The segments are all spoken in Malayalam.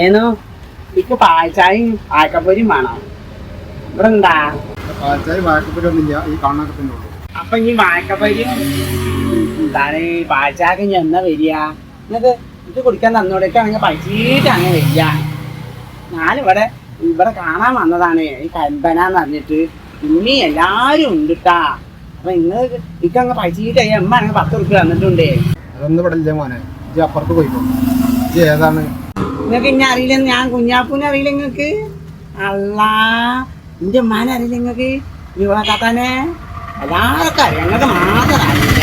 ഏനു ഇക്ക് പാൽച്ചായും വാഴക്കപ്പൊരിയും വേണം. ഇവിടെ ഉണ്ടാ പാൽച്ചായ വാഴക്കപ്പൊരി ഒന്നുമില്ല, ഈ കാണാനൊക്കെ തന്നെ ഉള്ളൂ. അപ്പൊ ഈ വാഴക്കപ്പൊരിയും എന്താണ് പാൽച്ചായക്ക് ഇനി എന്നാ വരിക? എന്നിട്ട് ഇത് കുടിക്കാൻ തന്നോടേക്കാണെങ്കിൽ പൈസീട്ട് അങ്ങനെ വരിക. ഞാനിവിടെ കാണാൻ വന്നതാണ് ഈ കരിമ്പനാന്ന് പറഞ്ഞിട്ട്. ഇനി എല്ലാരും ഉണ്ട് ട്ടാ. അപ്പൊ നിങ്ങൾ ഇക്കങ്ങ് പൈസീട്ട് അമ്മ അങ്ങനെ 10 ഉറുപ്പിക തന്നിട്ടുണ്ടേ. അതൊന്നും ഇവിടെ ഇല്ല മോനെ, ഇജ്ജ് അപ്പുറത്ത് പോയിക്കോ. ഇജ്ജ് ഏതാണ്? നിങ്ങൾക്ക് ഇന്നെ അറിയില്ല? ഞാൻ കുഞ്ഞാപ്പൂനെ അറിയില്ല നിങ്ങൾക്ക്? അല്ലാ, എന്റെ ഉമ്മാനെ അറിയില്ല നിങ്ങൾക്ക്? വിവാഹത്താനെ എല്ലാവർക്കും അറിയാം, നിങ്ങൾക്ക് മാത്രം അറിയില്ല.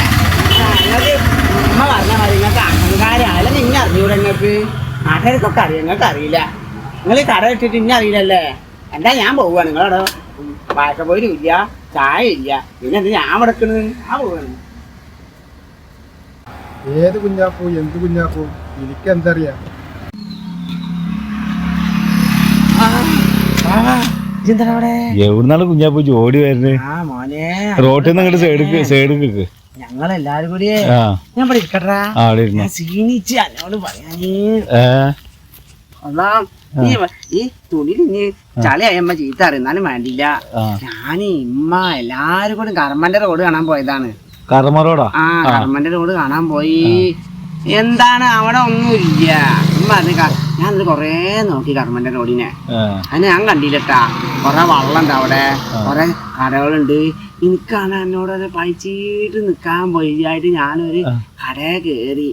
നിങ്ങൾക്ക് ഉമ്മ പറഞ്ഞ മതി, നിങ്ങൾക്ക് അഹങ്കാരം. അല്ലെങ്കിൽ ഇന്നെ അറിഞ്ഞൂടെ നിങ്ങൾക്ക്? നാട്ടുകാർക്കൊക്കെ അറിയാം, നിങ്ങൾക്ക് അറിയില്ല. നിങ്ങൾ ഈ കട ഇട്ടിട്ട് ഇന്നെ അറിയില്ലല്ലേ? എന്താ ഞാൻ പോവുക? നിങ്ങളവിടെ വാഴക്കപ്പൊരിയും ഇല്ല, ചായ ഇല്ല, പിന്നെ എന്ത് ഞാൻ മുടക്കണ്? ഞാൻ പോവാണ്. ഏത് കുഞ്ഞാപ്പൂ, എന്ത് കുഞ്ഞാപ്പൂ, എനിക്കെന്തറിയാം? എവിടുന്നാണ് കുഞ്ഞാപ്പൂ ജോലി വരുന്നത്? റോട്ടിൽ നിന്ന് അങ്ങോട്ട് സൈഡ് ഞങ്ങളെല്ലാരും കൂടി ഞാൻ പഠിക്കട്ടാ സീനിച്ച് എന്നോട് പറയാനേ. ഈ തുണിയിൽ ഇനി ചളിയമ്മ ചീത്ത അറിയുന്നാലും വേണ്ടില്ല. ഞാൻ ഇമ്മ എല്ലാരും കൂടി കർമ്മന്റെ റോഡ് കാണാൻ പോയതാണ്. കർമ്മന്റെ റോഡ് കാണാൻ പോയി. എന്താണ് അവിടെ ഒന്നുമില്ല. ഉമ്മ ഞാൻ കൊറേ നോക്കി കർമ്മന്റെ റോഡിനെ. അതിന് ഞാൻ കണ്ടില്ലട്ടാ. കൊറേ വള്ളണ്ട് അവിടെ, കൊറേ കടകളുണ്ട്. എനിക്കാണ് എന്നോട് പഴിച്ചിട്ട് നിക്കാൻ പോയിട്ട് ഞാനൊരു കടയെ കേറി.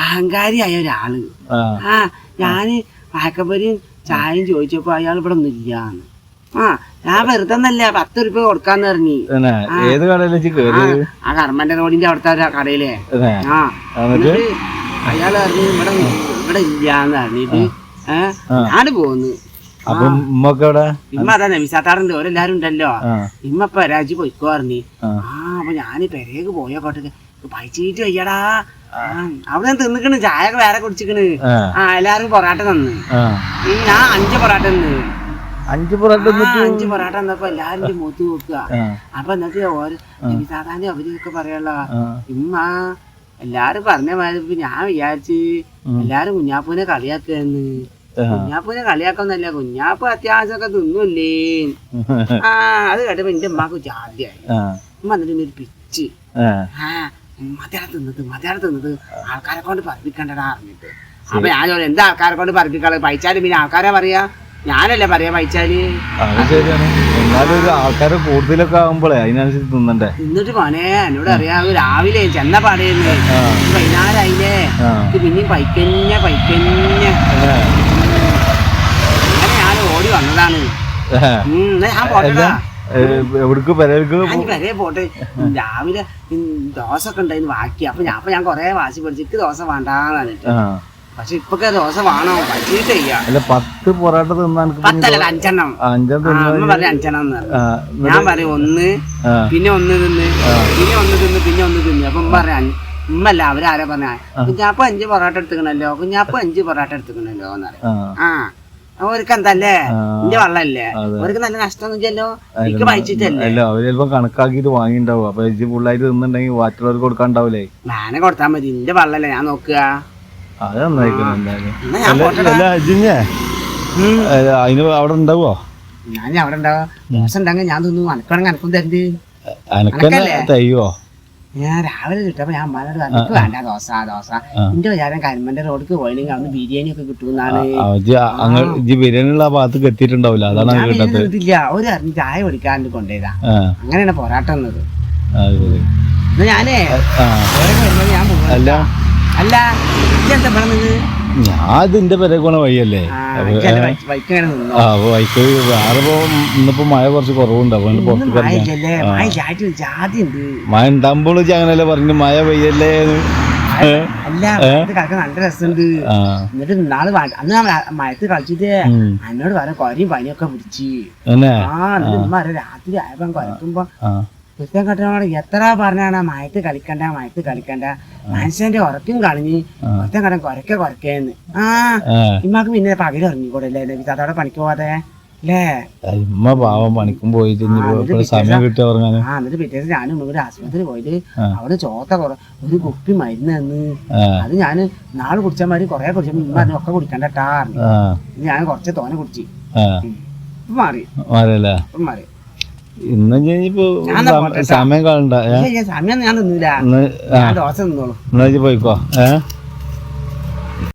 അഹങ്കാരിയായ ഒരാള്. ഞാന് വാഴക്കപ്പൊരിയും ചായയും ചോദിച്ചപ്പോ അയാൾ ഇവിടെ ഒന്നും ഇല്ലാന്ന്. ഞാൻ വെറുതെ ഒന്നല്ല 10 ഉറുപ്പിക കൊടുക്കാന്ന് പറഞ്ഞു. ആ കർമ്മന്റെ റോഡിന്റെ അവിടുത്തെ കടയിലെ അയാള് പറഞ്ഞു ഇവിടെ ഇല്ലാന്ന് പറഞ്ഞിട്ട് ഞാന് പോന്ന്. ഇമ്മ അതാ നബിസാത്താറുണ്ട്, ഓരെല്ലാരും ഉണ്ടല്ലോ. ഇമ്മ ഇപ്പൊ രാജി പൊയ്ക്കോ പറഞ്ഞു. അപ്പൊ ഞാന് പെരേക്ക് പോയോട്ടെ പഴിച്ചിട്ട് വയ്യടാ. അവിടെ തിന്നിക്കണ്, ചായ ഒക്കെ വേറെ കുടിച്ചിക്കണ്. എല്ലാരും പൊറാട്ട തന്ന്. ഞാൻ 5 പൊറാട്ട തന്ന്. 5 പൊറാട്ട തന്നപ്പോ എല്ലാരും മൂത്ത് നോക്കുക. അപ്പൊ എന്നിട്ട് ഓരോ നബിസാത്താന്റെ അവരൊക്കെ പറയാനുള്ള ഇമ്മ എല്ലാരും പറഞ്ഞ മാതിരി ഞാൻ വിചാരിച്ച് എല്ലാരും കുഞ്ഞാപ്പൂനെ കളിയാക്കുകയെന്ന്. കുഞ്ഞാപ്പൂനെ കളിയാക്കൊന്നല്ല, കുഞ്ഞാപ്പ് അത്യാവശ്യമൊക്കെ തിന്നൂല്ലേ. അത് കേട്ടപ്പോ എന്റെ ഉമ്മാക്ക് ജാതിയായി. ഉമ്മ എന്നിട്ട് ഒരു പിച്ച് മതിയാടെ തിന്നത് ആൾക്കാരെ കൊണ്ട് പറപ്പിക്കണ്ടടാ അറിഞ്ഞിട്ട്. അപ്പൊ ഞാൻ എന്താ ആൾക്കാരെ കൊണ്ട് പറപ്പിക്കാള്? പൈച്ചാല് പിന്നെ ആൾക്കാരെ പറയാ, ഞാനല്ലേ പറയാ പൈച്ചാല്. ആൾക്കാര് കൂടുതലൊക്കെ ആകുമ്പോഴേ അതിനനുസരിച്ച് തിന്നണ്ടേ. എന്നിട്ട് പോനെ എന്നോട് അറിയാം, രാവിലെ ചെന്ന പാടേന്ന് വൈകുന്നേരമായില്ലേ പിന്നെയും പൈക്കന്നെ അങ്ങനെ ഞാൻ ഓടി വന്നതാണ്. ഞാൻ പോട്ടെടാ. പെരേ പോട്ടെ. രാവിലെ ദോശ ഒക്കെ ഉണ്ടായിരുന്നു ബാക്കി. അപ്പൊ ഞാൻ കൊറേ വാശി പിടിച്ചിട്ട് ദോശ വേണ്ടാന്ന് പറഞ്ഞിട്ട്. പക്ഷെ ഇപ്പൊക്കെ ദോശ വേണോ? പറ്റിയിട്ട് ചെയ്യാം. 10 പൊറാട്ട തിന്നാൻ 10 അല്ല 5 എണ്ണം. അമ്മ പറഞ്ഞ 5 എണ്ണം. ഞാൻ പറയും 1, പിന്നെ 1 തിന്ന്, പിന്നെ 1 തിന്ന്, പിന്നെ 1 തിന്ന്. അപ്പൊ ഉമ്മ പറയാ ഉമ്മല്ല അവരാരാ പറഞ്ഞ കുഞ്ഞാപ്പ 5 പൊറാട്ട എടുത്തുക്കണല്ലോ, കുഞ്ഞാപ്പ 5 പൊറാട്ട എടുത്തുക്കണല്ലോ എന്ന് പറയും. അവർക്ക് എന്തല്ലേ എന്റെ വള്ളല്ലേ, അവർക്ക് നല്ല നഷ്ടമൊന്നുമില്ലല്ലോ. എനിക്ക് പഴിച്ചിട്ടല്ലേ. അവര് ചിലപ്പോ കണക്കാക്കിട്ട് വാങ്ങിണ്ടാവും. അപ്പൊ ഫുള്ളായിട്ട് തിന്നുണ്ടെങ്കിൽ ബാക്കിയുള്ളവർക്ക് കൊടുക്കാണ്ടാവൂലേ. ഞാനെ കൊടുത്താൽ മതി, എന്റെ വള്ളല്ലേ ഞാൻ നോക്കുക. അത് നന്നായിക്കണം എന്തായാലും. അതിന് അവിടെ ഉണ്ടാവോ? ഞാൻ അവിടെ ഉണ്ടാവും. ദോശ ഉണ്ടെങ്കിൽ ഞാൻ തിന്നു. അനക്കാണെങ്കിൽ അനക്കും തരണ്ട്. അനക്കല്ലേ തയ്യോ? ഞാൻ രാവിലെ കിട്ടപ്പോ ഞാൻ അമ്മനോട് എനിക്ക് വേണ്ട ദോശ. എന്റെ വിചാരം കരിമ്പന്റെ റോഡിക്ക് പോയില്ലെങ്കിൽ അന്ന് ബിരിയാണി ഒക്കെ കിട്ടുമെന്നാണ്. ബിരിയാണിയുള്ള ഭാഗത്തേക്ക് എത്തിയിട്ടുണ്ടാവില്ല, അതാണ് കിട്ടില്ല. ഒരു അറിഞ്ഞ് ചായ കുടിക്കാണ്ട് കൊണ്ടുപോയതാ. അങ്ങനെയാണ് പൊറാട്ട എന്നത്. ഞാനേ ഞാൻ പോവാ. അല്ല എന്താ പറഞ്ഞത്? ഞാൻ ഇതിന്റെ പെരക്കോണ വഴിയല്ലേ. ബൈക്ക് വേറെ ഇന്നിപ്പോ മഴ കുറച്ച് കുറവുണ്ടാവും. മഴ ഉണ്ടാകുമ്പോൾ അങ്ങനെയല്ലേ പറഞ്ഞു മഴ പെയ്യല്ലേ. നല്ല രസമുണ്ട്. എന്നിട്ട് നാള് അന്ന് മഴത്ത് കളിച്ചിട്ട് എന്നോട് പറയാം കൊരയും പനിയൊക്കെ പിടിച്ച്. രാത്രി ആയപ്പോ കൊരക്കുമ്പോ പുസ്തകം കെട്ടനോട് എത്ര പറഞ്ഞാണ് മയത്ത് കളിക്കണ്ട മനുഷ്യന്റെ ഉറക്കും കളഞ്ഞ് പുസ്തകം കെട്ടാൻ കൊരക്കേന്ന്. ഇമ്മാക്ക് പിന്നെ പകല് ഇറങ്ങിക്കൂടല്ലേ അതോടെ പണിക്ക് പോവാതെ? അല്ലേ ഇമ്മ പാവം പണിക്കും പോയിട്ട് ഇനിയിപ്പോ സമയം കിട്ടിയ ഉറങ്ങാന്. എന്നിട്ട് പിറ്റേന്ന് ഞാനും ഒരു ആശുപത്രി പോയിട്ട് അവിടെ ചോത്ത ഒരു കുപ്പി മരുന്ന് തന്ന് അത് ഞാൻ നാളെ കുടിച്ചാൽ മതി കൊറേ കുടിച്ചപ്പോ ഇമ്മ പറഞ്ഞു ഒക്കെ കുടിക്കണ്ടാ ഞാൻ കുറച്ച് തോനെ കുടിച്ചു മാറി മാറിയല്ലേ മാറി. ഇന്ന് ഇനിയിപ്പോ സമയം കളണ്ട. സമയം ഞാൻ നിന്നില്ല, ദോശ നിന്നോളൂ. എന്നാ പോയിക്കോ.